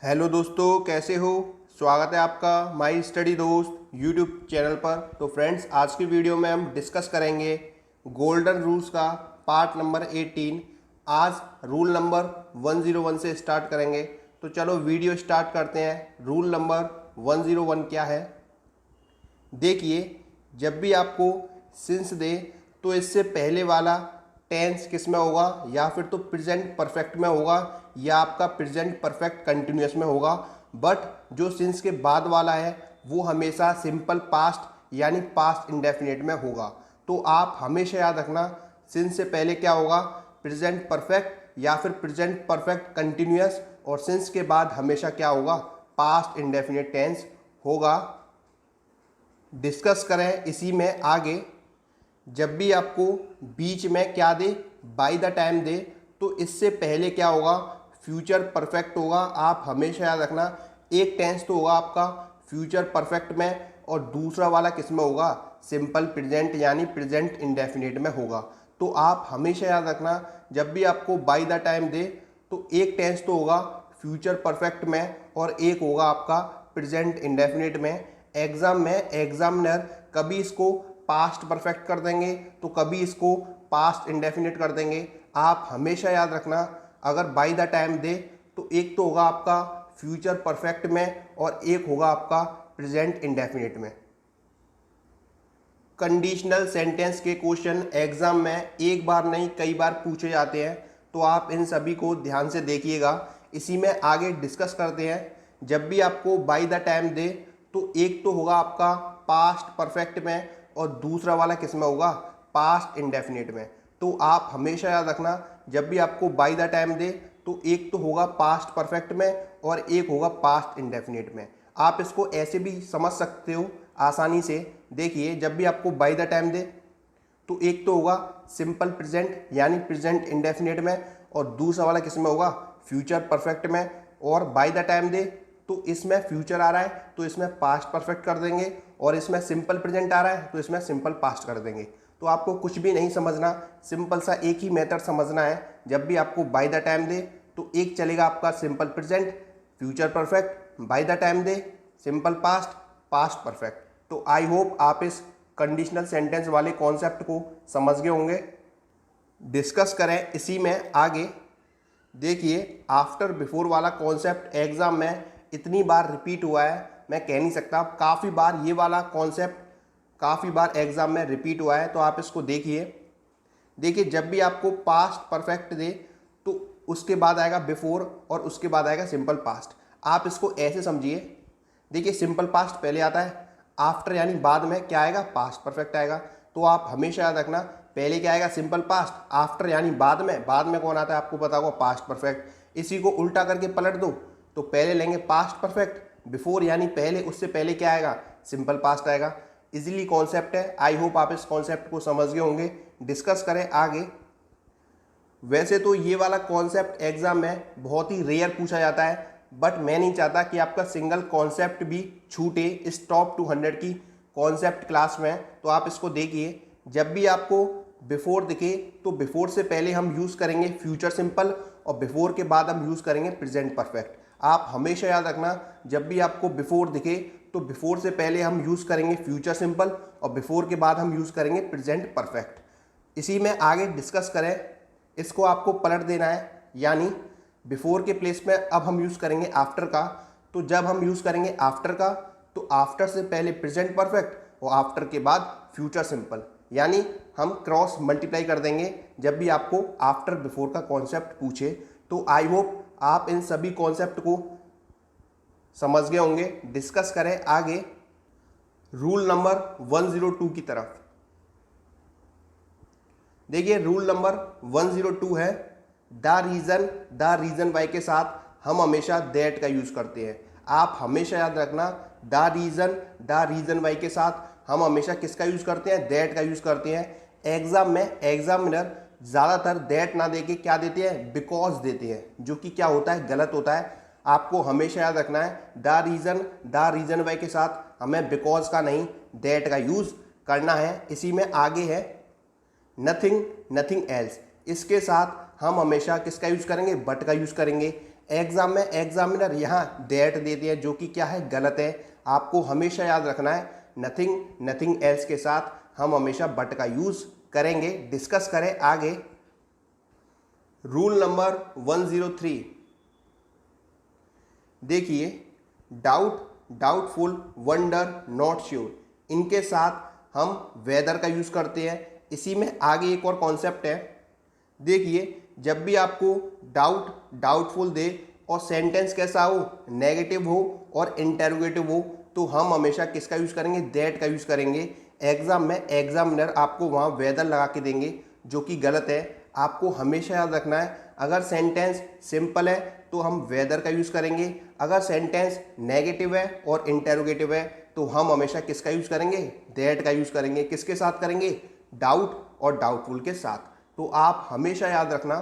Hello दोस्तों, कैसे हो। स्वागत है आपका माई स्टडी दोस्त यूट्यूब चैनल पर। तो फ्रेंड्स, आज की वीडियो में हम डिस्कस करेंगे गोल्डन रूल्स का पार्ट नंबर 18। आज रूल नंबर 101 से स्टार्ट करेंगे। तो चलो वीडियो स्टार्ट करते हैं। रूल नंबर 101 क्या है। देखिए, जब भी आपको सिंस दे तो इससे पहले वाला टेंस किस में होगा, या फिर तो प्रेजेंट परफेक्ट में होगा या आपका प्रेजेंट परफेक्ट कंटिन्यूअस में होगा। बट जो सिंस के बाद वाला है वो हमेशा सिंपल पास्ट यानी पास्ट इंडेफिनिट में होगा। तो आप हमेशा याद रखना, सिंस से पहले क्या होगा, प्रेजेंट परफेक्ट या फिर प्रेजेंट परफेक्ट कंटिन्यूअस, और सिंस के बाद हमेशा क्या होगा, पास्ट इंडेफिनिट टेंस होगा। डिस्कस करें इसी में आगे। जब भी आपको बीच में क्या दे, बाय द टाइम दे, तो इससे पहले क्या होगा, फ्यूचर परफेक्ट होगा। आप हमेशा याद रखना, एक टेंस तो होगा आपका फ्यूचर परफेक्ट में और दूसरा वाला किस में होगा, सिंपल प्रेजेंट यानी प्रेजेंट इंडेफिनिट में होगा। तो आप हमेशा याद रखना, जब भी आपको बाय द टाइम दे तो एक टेंस तो होगा फ्यूचर परफेक्ट में और एक होगा आपका प्रेजेंट इंडेफिनिट में। एग्जाम में एग्जामिनर कभी इसको पास्ट परफेक्ट कर देंगे तो कभी इसको पास्ट इंडेफिनिट कर देंगे। आप हमेशा याद रखना, अगर बाय द टाइम दे तो एक तो होगा आपका फ्यूचर परफेक्ट में और एक होगा आपका प्रेजेंट इंडेफिनिट में। कंडीशनल सेंटेंस के क्वेश्चन एग्जाम में एक बार नहीं कई बार पूछे जाते हैं, तो आप इन सभी को ध्यान से देखिएगा। इसी में आगे डिस्कस करते हैं। जब भी आपको बाय द टाइम दे तो एक तो होगा आपका पास्ट परफेक्ट में और दूसरा वाला किस में होगा, पास्ट इंडेफिनिट में। तो आप हमेशा याद रखना, जब भी आपको बाय द टाइम दे तो एक तो होगा पास्ट परफेक्ट में और एक होगा पास्ट इंडेफिनिट में। आप इसको ऐसे भी समझ सकते हो आसानी से। देखिए, जब भी आपको बाय द टाइम दे तो एक तो होगा सिंपल प्रेजेंट यानी प्रेजेंट इंडेफिनिट में और दूसरा वाला किस में होगा, फ्यूचर परफेक्ट में। और बाय द टाइम दे तो इसमें फ्यूचर आ रहा है तो इसमें पास्ट परफेक्ट कर देंगे, और इसमें सिंपल प्रेजेंट आ रहा है तो इसमें सिंपल पास्ट कर देंगे। तो आपको कुछ भी नहीं समझना, सिंपल सा एक ही मेथड समझना है। जब भी आपको बाय द टाइम दे तो एक चलेगा आपका simple present future perfect, by the time they simple past past perfect. तो आई होप आप इस कंडीशनल सेंटेंस वाले कॉन्सेप्ट को समझ गए होंगे। डिस्कस करें इसी में आगे। देखिए, आफ्टर बिफोर वाला कॉन्सेप्ट एग्जाम में इतनी बार रिपीट हुआ है मैं कह नहीं सकता। काफ़ी बार ये वाला कॉन्सेप्ट काफ़ी बार एग्जाम में रिपीट हुआ है, तो आप इसको देखिए, जब भी आपको पास्ट परफेक्ट दे तो उसके बाद आएगा बिफोर और उसके बाद आएगा सिंपल पास्ट। आप इसको ऐसे समझिए। देखिए, सिंपल पास्ट पहले आता है, आफ्टर यानी बाद में क्या आएगा, पास्ट परफेक्ट आएगा। तो आप हमेशा याद रखना, पहले क्या आएगा, सिंपल पास्ट, आफ्टर यानी बाद में कौन आता है आपको पता होगा, पास्ट परफेक्ट। इसी को उल्टा करके पलट दो तो पहले लेंगे पास्ट परफेक्ट, बिफोर यानी पहले, उससे पहले क्या आएगा, सिंपल पास्ट आएगा। इजीली कॉन्सेप्ट है। आई होप आप इस कॉन्सेप्ट को समझ गए होंगे। डिस्कस करें आगे। वैसे तो ये वाला कॉन्सेप्ट एग्जाम में बहुत ही रेयर पूछा जाता है, बट मैं नहीं चाहता कि आपका सिंगल कॉन्सेप्ट भी छूटे इस टॉप 200 की कॉन्सेप्ट क्लास में। तो आप इसको देखिए, जब भी आपको बिफोर दिखे तो बिफोर से पहले हम यूज़ करेंगे फ्यूचर सिंपल और बिफोर के बाद हम यूज़ करेंगे प्रेजेंट परफेक्ट। आप हमेशा याद रखना, जब भी आपको बिफोर दिखे तो बिफोर से पहले हम यूज़ करेंगे फ्यूचर सिंपल और बिफोर के बाद हम यूज़ करेंगे प्रेजेंट परफेक्ट। इसी में आगे डिस्कस करें। इसको आपको पलट देना है, यानी बिफोर के प्लेस में अब हम यूज़ करेंगे आफ्टर का। तो जब हम यूज़ करेंगे आफ्टर का तो आफ्टर से पहले प्रेजेंट परफेक्ट और आफ्टर के बाद फ्यूचर सिंपल, यानी हम क्रॉस मल्टीप्लाई कर देंगे जब भी आपको आफ्टर बिफोर का कॉन्सेप्ट पूछे। तो आई होप आप इन सभी कॉन्सेप्ट को समझ गए होंगे। डिस्कस करें आगे रूल नंबर 102 की तरफ। देखिए, रूल नंबर 102 है, द रीजन वाई के साथ हम हमेशा दैट का यूज करते हैं। आप हमेशा याद रखना, द रीजन वाई के साथ हम हमेशा किसका यूज करते हैं, दैट का यूज करते हैं। एग्जाम में एग्जामिनर ज़्यादातर दैट ना देके क्या देते हैं, बिकॉज देते हैं, जो कि क्या होता है, गलत होता है। आपको हमेशा याद रखना है, द रीजन वाई के साथ हमें बिकॉज का नहीं दैट का यूज करना है। इसी में आगे है नथिंग एल्स, इसके साथ हम हमेशा किसका यूज करेंगे, बट का यूज करेंगे। एग्जाम में एग्जामिनर यहाँ दैट देते हैं, जो कि क्या है, गलत है। आपको हमेशा याद रखना है नथिंग, नथिंग एल्स के साथ हम हमेशा बट का यूज करेंगे। डिस्कस करें आगे। रूल नंबर 103, देखिए doubt, doubtful, wonder, not sure, इनके साथ हम वेदर का यूज करते हैं। इसी में आगे एक और कॉन्सेप्ट है, देखिए जब भी आपको डाउट, डाउटफुल दे और सेंटेंस कैसा हो, नेगेटिव हो और इंटेरोगेटिव हो, तो हम हमेशा किसका यूज करेंगे, दैट का यूज करेंगे। एग्जाम में एग्जामिनर आपको वहाँ वेदर लगा के देंगे, जो कि गलत है। आपको हमेशा याद रखना है अगर सेंटेंस सिंपल है तो हम वेदर का यूज करेंगे, अगर सेंटेंस नेगेटिव है और इंटेरोगेटिव है तो हम हमेशा किसका यूज करेंगे, दैट का यूज करेंगे। किसके साथ करेंगे, डाउट और डाउटफुल के साथ। तो आप हमेशा याद रखना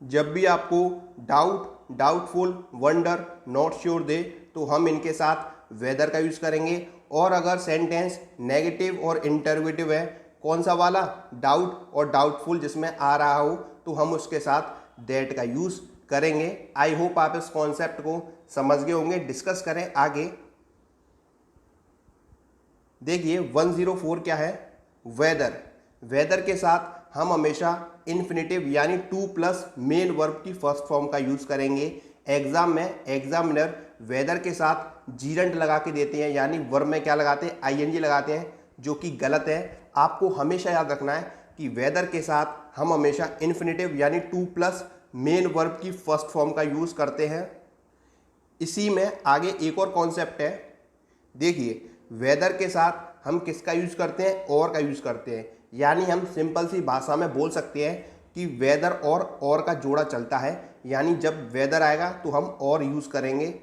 जब भी आपको doubt, doubtful, wonder, not sure they तो हम इनके साथ वेदर का यूज करेंगे, और अगर सेंटेंस नेगेटिव और इंटरोगेटिव है, कौन सा वाला, डाउट और डाउटफुल जिसमें आ रहा हो, तो हम उसके साथ दैट का यूज करेंगे। आई होप आप इस कॉन्सेप्ट को समझ गए होंगे। डिस्कस करें आगे। देखिए 104 क्या है, वेदर। वेदर के साथ हम हमेशा इन्फिनेटिव यानी टू प्लस मेन वर्ब की फर्स्ट फॉर्म का यूज करेंगे। एग्जाम में एग्जामिनर वेदर के साथ जीरंट लगा के देते हैं, यानी वर्ब में क्या लगाते हैं, आईएनजी लगाते हैं, जो कि गलत है। आपको हमेशा याद रखना है कि वेदर के साथ हम हमेशा इन्फिनेटिव यानी टू प्लस मेन वर्ब की फर्स्ट फॉर्म का यूज करते हैं। इसी में आगे एक और कॉन्सेप्ट है, देखिए वेदर के साथ हम किसका यूज करते हैं, और का यूज करते हैं। यानी हम सिंपल सी भाषा में बोल सकते हैं कि वेदर और का जोड़ा चलता है, यानी जब वेदर आएगा तो हम और यूज करेंगे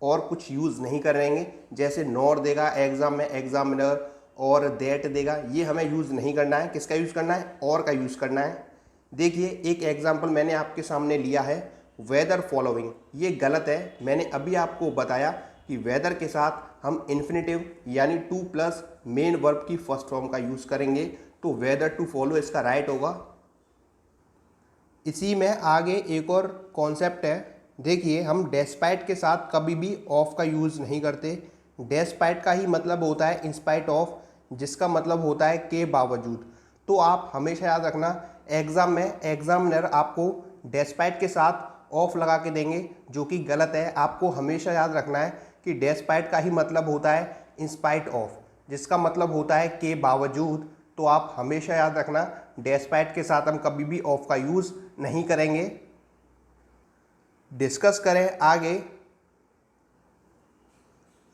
और कुछ यूज नहीं करेंगे। जैसे नॉर देगा एग्जाम में एग्जामिनर और दैट देगा, ये हमें यूज नहीं करना है। किसका यूज करना है, और का यूज करना है। देखिए एक एग्जाम्पल मैंने आपके सामने लिया है, वेदर फॉलोइंग, ये गलत है। मैंने अभी आपको बताया कि वेदर के साथ हम इन्फिनेटिव यानी टू प्लस मेन वर्ब की फर्स्ट फॉर्म का यूज करेंगे, तो वेदर टू फॉलो इसका राइट होगा। इसी में आगे एक और कॉन्सेप्ट है, देखिए हम डेस्पाइट के साथ कभी भी ऑफ का यूज़ नहीं करते। डेस्पाइट का ही मतलब होता है इंस्पाइट ऑफ, जिसका मतलब होता है के बावजूद। तो आप हमेशा याद रखना एग्जाम में एग्जामिनर आपको डेस्पाइट के साथ ऑफ लगा के देंगे, जो कि गलत है। आपको हमेशा याद रखना है कि डेस्पाइट का ही मतलब होता है इंस्पाइट ऑफ, जिसका मतलब होता है के बावजूद। तो आप हमेशा याद रखना डेस्पाइट के साथ हम कभी भी ऑफ का यूज़ नहीं करेंगे। डिस्कस करें आगे।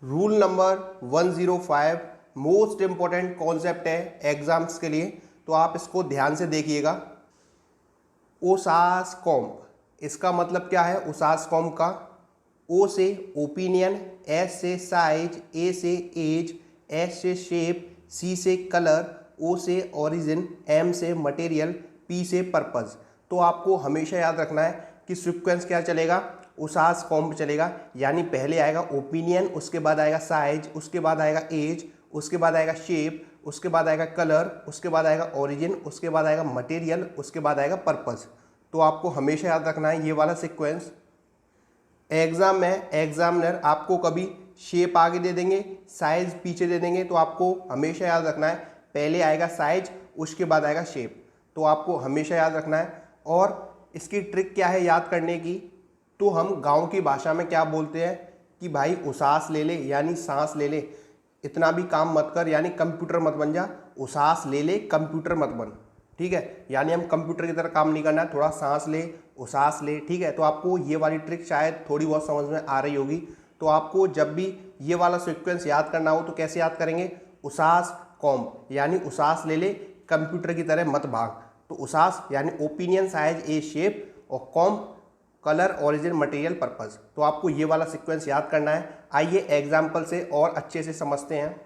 Rule number 105 most important concept है एग्जाम्स के लिए, तो आप इसको ध्यान से देखिएगा। ओसास कॉम्प, इसका मतलब क्या है ओसास कॉम्प का, ओ से ओपिनियन, एस से साइज, ए से एज, एस से शेप, सी से कलर, ओ से ओरिजिन, एम से मटेरियल, पी से पर्पस। तो आपको हमेशा याद रखना है कि सीक्वेंस क्या चलेगा, ओसास कॉम्प चलेगा। यानी पहले आएगा ओपिनियन, उसके बाद आएगा साइज, उसके बाद आएगा एज, उसके बाद आएगा शेप, उसके बाद आएगा कलर, उसके बाद आएगा ओरिजिन, उसके बाद आएगा मटेरियल, उसके बाद आएगा पर्पस। तो आपको हमेशा याद रखना है ये वाला सीक्वेंस। एग्जाम में एग्जामिनर आपको कभी शेप आगे दे देंगे, साइज पीछे दे देंगे, तो आपको हमेशा याद रखना है पहले आएगा साइज, उसके बाद आएगा शेप। तो आपको हमेशा याद रखना है। और इसकी ट्रिक क्या है याद करने की, तो हम गांव की भाषा में क्या बोलते हैं कि भाई उसास ले ले, यानी सांस ले ले, इतना भी काम मत कर, यानी कंप्यूटर मत बन जा, उसास ले ले कंप्यूटर मत बन। ठीक है, यानी हम कंप्यूटर की तरह काम नहीं करना है, थोड़ा सांस ले, उसास ले। ठीक है, तो आपको ये वाली ट्रिक शायद थोड़ी बहुत समझ में आ रही होगी। तो आपको जब भी ये वाला सीक्वेंस याद करना हो तो कैसे याद करेंगे, उसास कॉम्प, यानी उसास ले ले कंप्यूटर की तरह मत भाग। तो उसास यानी ओपिनियन, साइज, ए, शेप, और कॉम्प कलर, ओरिजिन, मटेरियल, पर्पस। तो आपको ये वाला सीक्वेंस याद करना है। आइए एग्जाम्पल से और अच्छे से समझते हैं।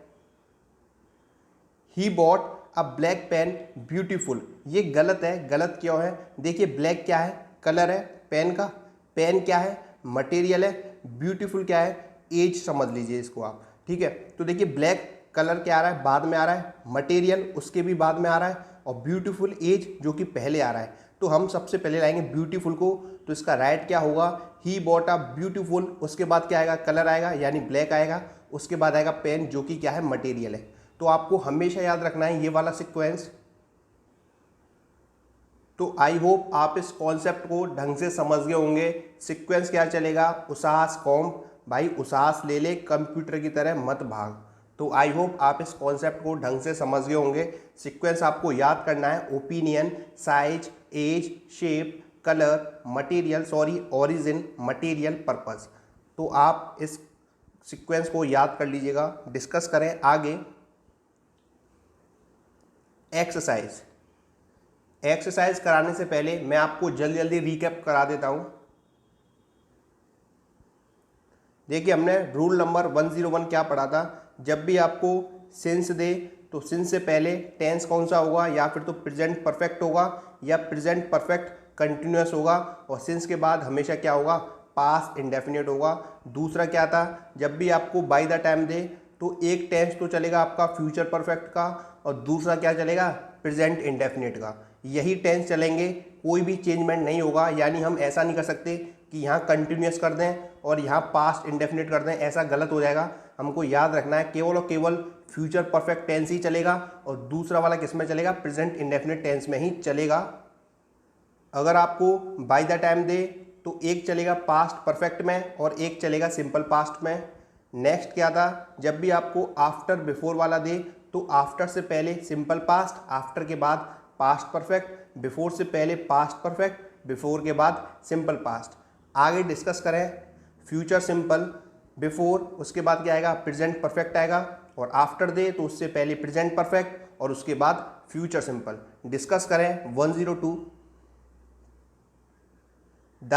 He bought a black pen beautiful, ये गलत है। गलत क्यों है, देखिए ब्लैक क्या है, कलर है पेन का, पेन क्या है, मटेरियल है, ब्यूटीफुल क्या है, एज समझ लीजिए इसको आप। ठीक है, तो देखिए ब्लैक कलर क्या आ रहा है, बाद में आ रहा है, मटेरियल उसके भी बाद में आ रहा है, और ब्यूटीफुल एज जो कि पहले आ रहा है। तो हम सबसे पहले लाएंगे ब्यूटीफुल को, तो इसका राइट क्या होगा, ही बॉट अ ब्यूटीफुल, उसके बाद क्या आएगा, कलर आएगा यानी ब्लैक आएगा, उसके बाद आएगा पेन जो कि क्या है, मटेरियल है। तो आपको हमेशा याद रखना है ये वाला सीक्वेंस। तो आई होप आप इस कॉन्सेप्ट को ढंग से समझ गए होंगे। सीक्वेंस क्या चलेगा, उसास कॉम्प, भाई उसास ले ले कंप्यूटर की तरह मत भाग। तो आई होप आप इस कॉन्सेप्ट को ढंग से समझ गए होंगे। सीक्वेंस आपको याद करना है, opinion, size, age, shape, colour, material, sorry origin, material, purpose. तो आप इस सीक्वेंस को याद कर लीजिएगा। डिस्कस करें आगे। एक्सरसाइज। एक्सरसाइज कराने से पहले मैं आपको जल्दी जल्दी रिकैप करा देता हूं। देखिए हमने रूल नंबर 101 क्या पढ़ा था, जब भी आपको सिंस दे तो सिंस से पहले टेंस कौन सा होगा, या फिर तो प्रेजेंट परफेक्ट होगा या प्रेजेंट परफेक्ट कंटिन्यूअस होगा, और सिंस के बाद हमेशा क्या होगा, पास्ट इंडेफिनिट होगा। दूसरा क्या था, जब भी आपको बाय द टाइम दे तो एक टेंस तो चलेगा आपका फ्यूचर परफेक्ट का, और दूसरा क्या चलेगा, प्रेजेंट इंडेफिनिट का। यही टेंस चलेंगे, कोई भी चेंजमेंट नहीं होगा। यानी हम ऐसा नहीं कर सकते कि यहाँ कंटिन्यूअस कर दें और यहाँ पास्ट इंडेफिनिट कर दें, ऐसा गलत हो जाएगा। हमको याद रखना है केवल और केवल फ्यूचर परफेक्ट टेंस ही चलेगा, और दूसरा वाला किस में चलेगा, प्रेजेंट इंडेफिनिट टेंस में ही चलेगा। अगर आपको बाय द टाइम दे तो एक चलेगा पास्ट परफेक्ट में और एक चलेगा सिंपल पास्ट में। नेक्स्ट क्या था, जब भी आपको आफ्टर बिफोर वाला दे तो आफ्टर से पहले सिंपल पास्ट, आफ्टर के बाद पास्ट परफेक्ट, बिफोर से पहले पास्ट परफेक्ट, बिफोर के बाद सिंपल पास्ट। आगे डिस्कस करें, फ्यूचर सिंपल, बिफोर उसके बाद क्या आएगा, प्रेजेंट परफेक्ट आएगा, और आफ्टर दे तो उससे पहले प्रेजेंट परफेक्ट और उसके बाद फ्यूचर सिंपल। डिस्कस करें 102। द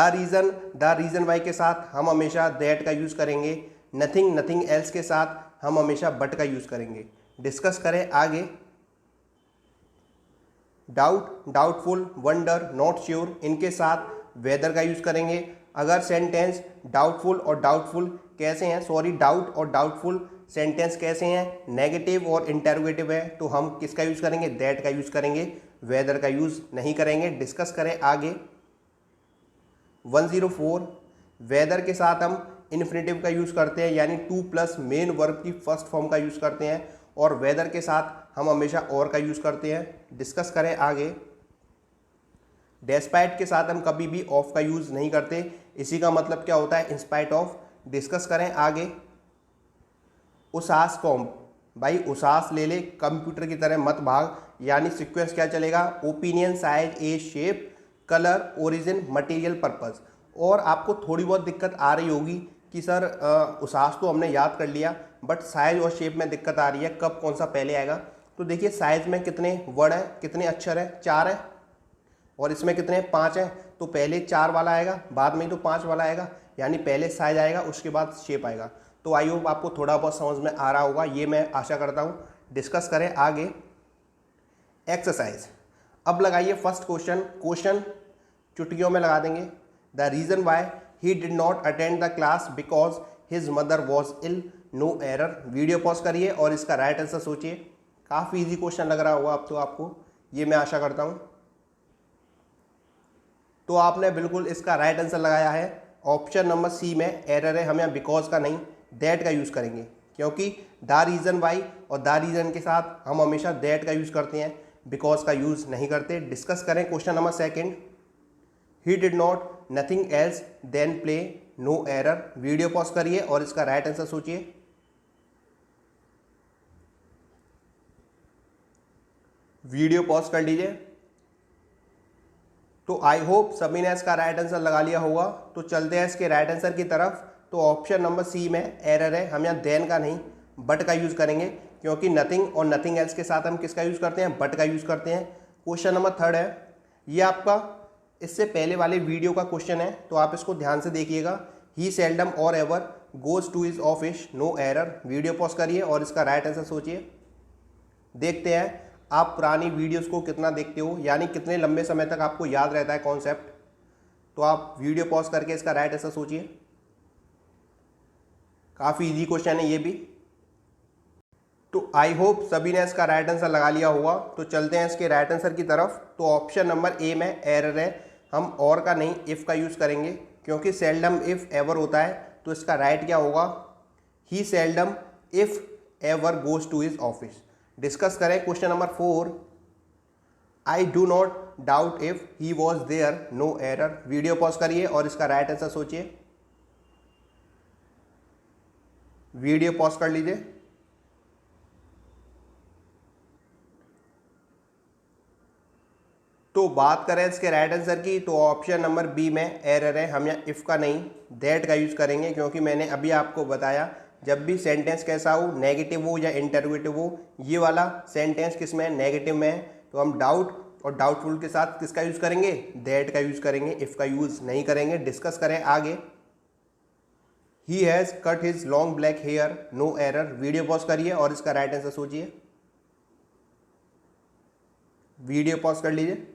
रीजन वाई के साथ हम हमेशा दैट का यूज करेंगे। नथिंग एल्स के साथ हम हमेशा बट का यूज करेंगे। डिस्कस करें आगे। Doubt, doubtful, wonder, not sure, इनके साथ वेदर का यूज करेंगे। अगर सेंटेंस डाउटफुल और डाउटफुल कैसे हैं, सॉरी डाउट और डाउटफुल सेंटेंस कैसे हैं, नेगेटिव और इंटरोगेटिव है, तो हम किसका यूज करेंगे, दैट का यूज करेंगे, वेदर का यूज नहीं करेंगे। डिस्कस करें आगे। 104, वेदर के साथ हम इन्फिनेटिव का यूज करते हैं, यानी टू प्लस मेन वर्ब की फर्स्ट फॉर्म का यूज करते हैं, और वेदर के साथ हम हमेशा और का यूज करते हैं। डिस्कस करें आगे। डेस्पाइट के साथ हम कभी भी ऑफ का यूज नहीं करते, इसी का मतलब क्या होता है, इंस्पाइट ऑफ। डिस्कस करें आगे। उसास कॉम्प, भाई उसास ले ले कंप्यूटर की तरह मत भाग, यानी सीक्वेंस क्या चलेगा, opinion, size, age, shape, colour, origin, material, purpose. और आपको थोड़ी बहुत दिक्कत आ रही होगी कि सर उसास तो हमने याद कर लिया, बट साइज और शेप में दिक्कत आ रही है, कब कौन सा पहले आएगा। तो देखिए साइज में कितने वर्ड हैं, कितने अक्षर हैं, 4 हैं, और इसमें कितने 5 हैं, तो पहले 4 वाला आएगा, बाद में ही तो 5 वाला आएगा, यानी पहले साइज आएगा उसके बाद शेप आएगा। तो आई होप आपको थोड़ा बहुत समझ में आ रहा होगा, ये मैं आशा करता हूँ। डिस्कस करें आगे। एक्सरसाइज। अब लगाइए फर्स्ट क्वेश्चन चुटकियों में लगा देंगे। The reason why he did not attend the class because his mother was ill, no error. Video pause करिए और इसका राइट आंसर सोचिए। काफ़ी इजी क्वेश्चन लग रहा होगा अब तो आपको, ये मैं आशा करता हूँ। तो आपने बिल्कुल इसका राइट आंसर लगाया है। ऑप्शन नंबर सी में एरर है, हम यहाँ बिकॉज का नहीं दैट का यूज़ करेंगे, क्योंकि द रीज़न वाई और द रीज़न के साथ हम हमेशा दैट का यूज़ करते हैं, बिकॉज का यूज़ नहीं करते। डिस्कस करें question number second. He did not nothing else than play, no error. Video pause करिए और इसका राइट आंसर सोचिए। वीडियो पॉज कर लीजिए। तो आई होप सभी ने इसका राइट आंसर लगा लिया होगा। तो चलते हैं इसके राइट आंसर की तरफ। तो ऑप्शन नंबर सी में एरर है, हम यहाँ देन का नहीं बट का यूज़ करेंगे, क्योंकि नथिंग और नथिंग एल्स के साथ हम किसका यूज़ करते हैं, बट का यूज़ करते हैं। क्वेश्चन नंबर थर्ड है, ये आपका इससे पहले वाले वीडियो का क्वेश्चन है, तो आप इसको ध्यान से देखिएगा। He seldom or ever goes to his office, no error. Video pause करिए और इसका राइट आंसर सोचिए। देखते हैं आप पुरानी वीडियोस को कितना देखते हो, यानी कितने लंबे समय तक आपको याद रहता है कॉन्सेप्ट। तो आप वीडियो पॉज करके इसका राइट आंसर सोचिए। काफ़ी इजी क्वेश्चन है ये भी। तो आई होप सभी ने इसका राइट आंसर लगा लिया होगा। तो चलते हैं इसके राइट आंसर की तरफ। तो ऑप्शन नंबर ए में एरर है, हम और का नहीं इफ़ का यूज़ करेंगे, क्योंकि सेल्डम इफ़ एवर होता है। तो इसका राइट क्या होगा, he seldom if ever goes to his office. Discuss करें question number 4। I do not doubt if he was there, no error. Video pause करिए और इसका राइट आंसर सोचिए। वीडियो पॉज कर लीजिए। तो बात करें इसके राइट आंसर की, तो ऑप्शन नंबर बी में एरर है, हम यहाँ इफ़ का नहीं दैट का यूज़ करेंगे, क्योंकि मैंने अभी आपको बताया जब भी सेंटेंस कैसा हो, नेगेटिव हो या इंटरोगेटिव हो, ये वाला सेंटेंस किस में है, नेगेटिव में है, तो हम डाउट और डाउटफुल के साथ किसका यूज़ करेंगे, दैट का यूज़ करेंगे, इफ़ का यूज़ नहीं करेंगे। डिस्कस करें आगे। He has cut his long black hair, no error. Video pause करिए और इसका राइट आंसर सोचिए। वीडियो पॉज कर लीजिए।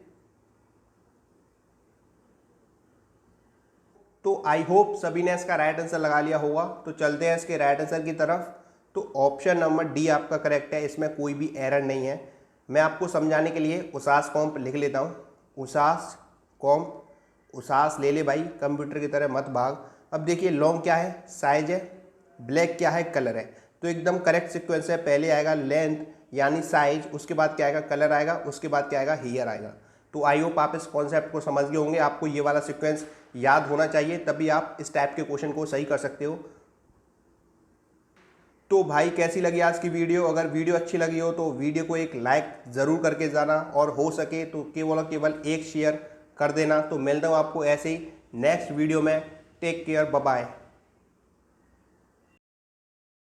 तो आई होप सभी ने इसका राइट आंसर लगा लिया होगा। तो चलते हैं इसके राइट आंसर की तरफ। तो ऑप्शन नंबर डी आपका करेक्ट है, इसमें कोई भी एरर नहीं है। मैं आपको समझाने के लिए उसास कॉम्प लिख लेता हूँ। उसास कॉम्प, उसास ले ले भाई, कंप्यूटर की तरह मत भाग। अब देखिए लॉन्ग क्या है, साइज है, ब्लैक क्या है, कलर है। तो एकदम करेक्ट सीक्वेंस है, पहले आएगा लेंथ यानी साइज, उसके बाद क्या आएगा, कलर आएगा, उसके बाद क्या आएगा, हेयर आएगा। तो आई होप आप इस कॉन्सेप्ट को समझ गए होंगे। आपको ये वाला सीक्वेंस याद होना चाहिए, तभी आप इस टाइप के क्वेश्चन को सही कर सकते हो। तो भाई कैसी लगी आज की वीडियो? अगर वीडियो अच्छी लगी हो तो वीडियो को एक लाइक ज़रूर करके जाना, और हो सके तो केवल और केवल एक शेयर कर देना। तो मिलता हूँ आपको ऐसे ही नेक्स्ट वीडियो में। Take care, bye bye.